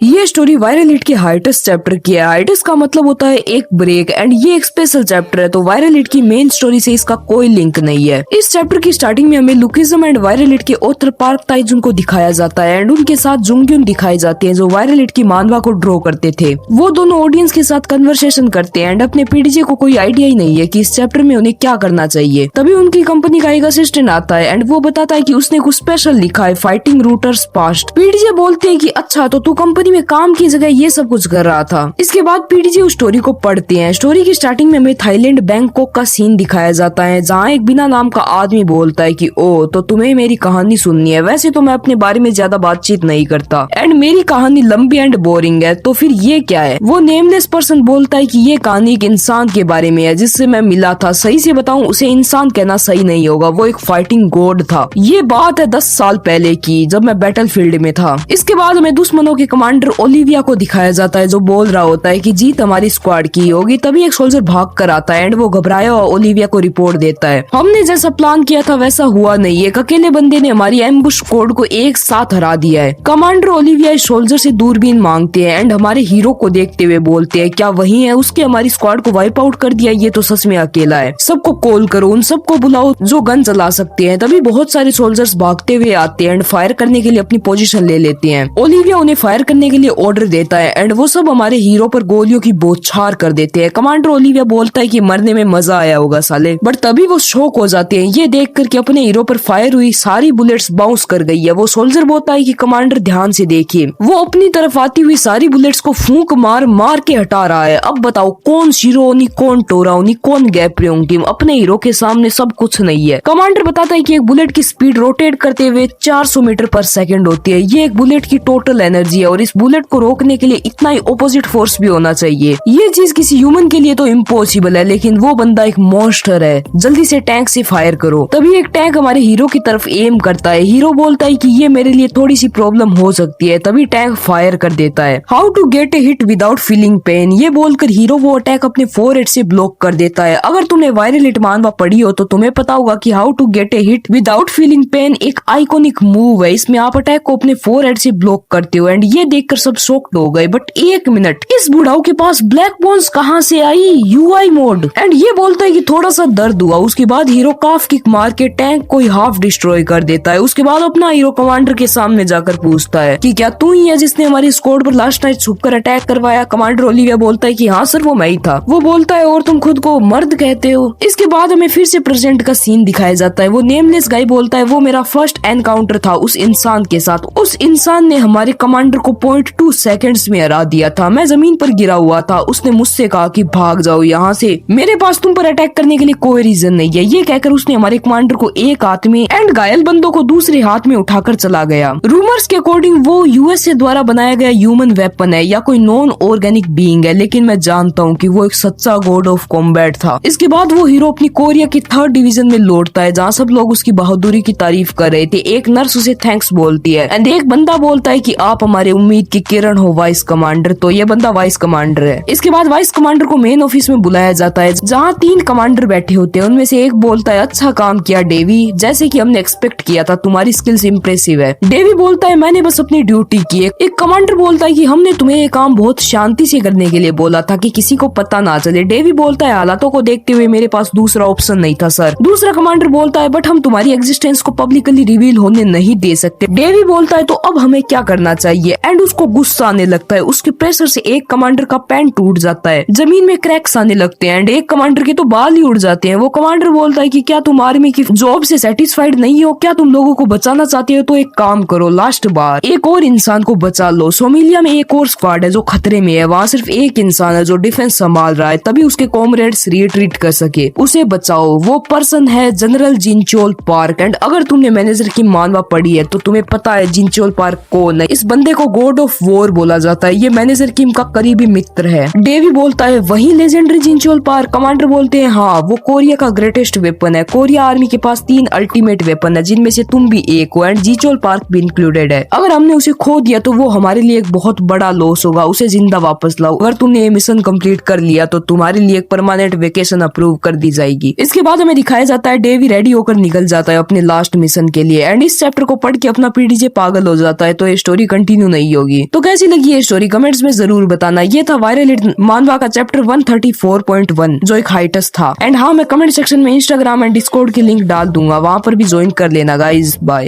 ये story viral hit के hiatus chapter की है। हाइटस का मतलब होता है एक ब्रेक एंड ये एक स्पेशल चैप्टर है, तो वायरल हिट की मेन स्टोरी से इसका कोई लिंक नहीं है। इस चैप्टर की स्टार्टिंग में हमें लुकिज्म एंड वायरल हिट के ऑथर पार्क ताइजुन को दिखाया जाता है एंड उनके साथ जुंगयुन दिखाई जाते हैं जो वायरल हिट की मानवा को ड्रॉ करते थे। वो दोनों ऑडियंस के साथ कन्वर्सेशन करते हैं एंड अपने पीडीजे को कोई आइडिया ही नहीं है कि इस चैप्टर में उन्हें क्या करना चाहिए। तभी उनकी कंपनी का एक असिस्टेंट आता है एंड वो बताता है कि उसने कुछ स्पेशल लिखा है, फाइटिंग रूटर्स पास्ट। पीडीजे बोलते हैं कि अच्छा तो तू कंपनी में काम की जगह ये सब कुछ कर रहा था। इसके बाद पीडीजे उस स्टोरी को पढ़ते हैं। स्टोरी की स्टार्टिंग में हमें थाईलैंड बैंकॉक का सीन दिखाया जाता है जहाँ एक बिना नाम का आदमी बोलता है कि ओ तो तुम्हें मेरी कहानी सुननी है। वैसे तो मैं अपने बारे में ज्यादा बातचीत नहीं करता एंड मेरी कहानी लंबी एंड बोरिंग है, तो फिर ये क्या है। वो नेमलेस पर्सन बोलता है कि ये कहानी एक इंसान के बारे में है जिससे मैं मिला था। सही से बताऊं उसे इंसान कहना सही नहीं होगा, वो एक फाइटिंग गॉड था। ये बात है 10 साल पहले की जब मैं बैटलफील्ड में था। इसके बाद हमें दुश्मनों के कमांडर ओलिविया को दिखाया जाता है जो बोल रहा होता है कि जीत हमारी स्क्वाड की होगी। तभी एक सोल्जर भाग कर आता है एंड वो घबराया और ओलिविया को रिपोर्ट देता है हमने जैसा प्लान किया था वैसा हुआ नहीं, एक अकेले बंदे ने हमारी एम्बुश स्क्वाड को एक साथ हरा दिया है। कमांडर ओलिविया इस सोल्जर से दूरबीन मांगते हैं एंड हमारे हीरो को देखते हुए बोलते हैं क्या वही है उसके हमारी स्क्वाड को वाइप आउट कर दिया, ये तो सच में अकेला है। सबको कॉल करो, उन सबको बुलाओ जो गन चला सकते हैं। तभी बहुत सारे सोल्जर्स भागते हुए आते हैं एंड फायर करने के लिए अपनी पोजीशन ले लेते हैं। ओलिविया उन्हें फायर करने के लिए ऑर्डर देता है एंड वो सब हमारे हीरो पर गोलियों की बौछार कर देते हैं। कमांडर ओलिविया बोलता है कि मरने में मजा आया होगा साले, बट तभी वो शॉक हो जाते हैं ये देख कर कि अपने हीरो पर फायर हुई सारी बुलेट्स बाउंस कर गई है। वो सोल्जर बोलता है कि कमांडर ध्यान से देखिए, वो अपनी तरफ आती हुई सारी बुलेट्स को फूंक मार मार के हटा रहा है। अब बताओ कौन शिरोनी, कौन टोराउनी, कौन गैप्रियोंग टीम। अपने हीरो के सामने सब कुछ नहीं है। कमांडर बताता है कि एक बुलेट की स्पीड रोटेट करते हुए 400 मीटर पर सेकंड होती है। ये एक बुलेट की टोटल एनर्जी है और इस बुलेट को रोकने के लिए इतना ही ऑपोजिट फोर्स भी होना चाहिए। ये चीज किसी ह्यूमन के लिए तो इम्पॉसिबल है, लेकिन वो बंदा एक मॉन्स्टर है। जल्दी से टैंक से फायर करो। तभी एक टैंक हमारे हीरो की तरफ एम करता है। हीरो बोलता है कि ये मेरे लिए थोड़ी सी प्रॉब्लम हो सकती है। तभी टैंक फायर कर देता है। How to get a hit without feeling pain, ये बोलकर हीरो वो अटैक अपने फोरहेड से ब्लॉक कर देता है। अगर तुमने वायरल हिट मानवा पढ़ी हो तो तुम्हें पता होगा कि how to get a hit without feeling pain एक आइकॉनिक मूव है। इसमें आप अटैक को अपने फोरहेड से ब्लॉक करते हो एंड ये देखकर सब शॉक्ड हो गए। बट एक मिनट, इस बुढ़ाओ के पास ब्लैक बोन्स कहाँ से आई? UI mode. एंड ये बोलता है कि थोड़ा सा दर्द हुआ। उसके बाद हीरो काफ किक मार के टैंक को हाफ डिस्ट्रॉय कर देता है। उसके बाद अपना हीरो कमांडर के सामने जाकर पूछता है कि क्या तू ही है जिसने हमारी स्क्वाड पर लास्ट नाइट छुपकर अटैक करवाया? कमांडर ओलिविया बोलता है कि हाँ सर वो मैं ही था। वो बोलता है और तुम खुद को मर्द कहते हो? इसके बाद हमें फिर से प्रेजेंट का सीन दिखाया जाता है। वो नेमलेस गाय बोलता है वो मेरा फर्स्ट एनकाउंटर था उस इंसान के साथ। उस इंसान ने हमारे कमांडर को 0.2 सेकंड्स में हरा दिया था। मैं जमीन पर गिरा हुआ था। उसने मुझसे कहा कि भाग जाओ यहाँ से, मेरे पास तुम पर अटैक करने के लिए कोई रीजन नहीं है। ये कहकर उसने हमारे कमांडर को एक हाथ में एंड घायल बंदों को दूसरे हाथ में उठाकर चला गया। रूमर्स के अकॉर्डिंग वो यूएसए द्वारा बनाया गया ह्यूमन वेपन है या कोई नॉन ऑर्गेनिक बीइंग है, लेकिन मैं जानता हूँ कि वो एक सच्चा गॉड ऑफ कॉम्बैट था। इसके बाद वो हीरो अपनी कोरिया की 3rd डिवीजन में लौटता है जहाँ सब लोग उसकी बहादुरी की तारीफ कर रहे थे। एक नर्स उसे थैंक्स बोलती है एंड एक बंदा बोलता है कि आप हमारे उम्मीद की किरण हो वाइस कमांडर। तो ये बंदा वाइस कमांडर है। इसके बाद वाइस कमांडर को मेन ऑफिस में बुलाया जाता है जहाँ 3 कमांडर बैठे होते हैं। उनमें से एक बोलता है अच्छा काम किया डेवी, जैसे कि हमने एक्सपेक्ट किया था, तुम्हारी स्किल्स इम्प्रेसिव है। डेवी बोलता है मैंने बस अपनी ड्यूटी की। एक कमांडर बोलता है कि हमने तुम्हें ये काम बहुत शांति से करने के लिए बोला था कि किसी को पता ना चले। डेवी बोलता है हालातों को देखते हुए मेरे पास दूसरा ऑप्शन नहीं था सर। दूसरा कमांडर बोलता है बट हम तुम्हारी एग्जिस्टेंस को पब्लिकली रिवील होने नहीं दे सकते। डेवी बोलता है तो अब हमें क्या करना चाहिए? एंड उसको गुस्सा आने लगता है। उसके प्रेशर से एक कमांडर का पैंट टूट जाता है, जमीन में क्रैक्स आने लगते हैं एंड एक कमांडर के तो बाल ही उड़ जाते हैं। वो कमांडर बोलता है कि क्या तुम आर्मी की जॉब से सेटिस्फाइड नहीं हो? क्या तुम लोगों को बचाना चाहते हो? तो एक काम करो, लास्ट बार एक और इंसान को बचा लो। सोमिलिया में एक और स्क्वाड है जो खतरे में है। वहाँ सिर्फ एक इंसान है जो डिफेंस संभाल रहा है तभी उसके कॉमरेड्स रिट्रीट कर सके। उसे बचाओ। वो पर्सन है जनरल जिनचोल पार्क। एंड अगर तुमने मैनेजर की मानवा पढ़ी है तो तुम्हें पता है जिनचोल पार्क कौन है। इस बंदे को गॉड ऑफ वॉर बोला जाता है। ये मैनेजर किम का करीबी मित्र है। डेवी बोलता है वही लेजेंडरी जिनचोल पार्क? कमांडर बोलते हैं हाँ वो कोरिया का ग्रेटेस्ट वेपन है। कोरिया आर्मी के पास 3 अल्टीमेट वेपन है जिनमें से तुम भी एक हो एंड जिनचोल पार्क भी इंक्लूडेड है। अगर हमने उसे खो दिया तो वो हमारे लिए एक बहुत बड़ा लॉस होगा। उसे जिंदा वापस लाओ। अगर तुमने ये मिशन कंप्लीट कर लिया तो तुम्हारे लिए एक परमानेंट वेकेशन अप्रूव कर दी जाएगी। इसके बाद हमें दिखाया जाता है डेवी रेडी होकर निकल जाता है अपने लास्ट मिशन के लिए एंड इस चैप्टर को पढ़ के अपना पीडीजे पागल हो जाता है। तो ये स्टोरी कंटिन्यू नहीं होगी। होगी। तो कैसी लगी ये स्टोरी कमेंट्स में जरूर बताना। ये था वायरल हिट मानवा का चैप्टर 134.1 जो एक हाइटस था। एंड हाँ, मैं कमेंट सेक्शन में इंस्टाग्राम एंड डिस्कॉर्ड की लिंक डाल दूंगा, वहां पर भी ज्वाइन कर लेना गाइज। बाय।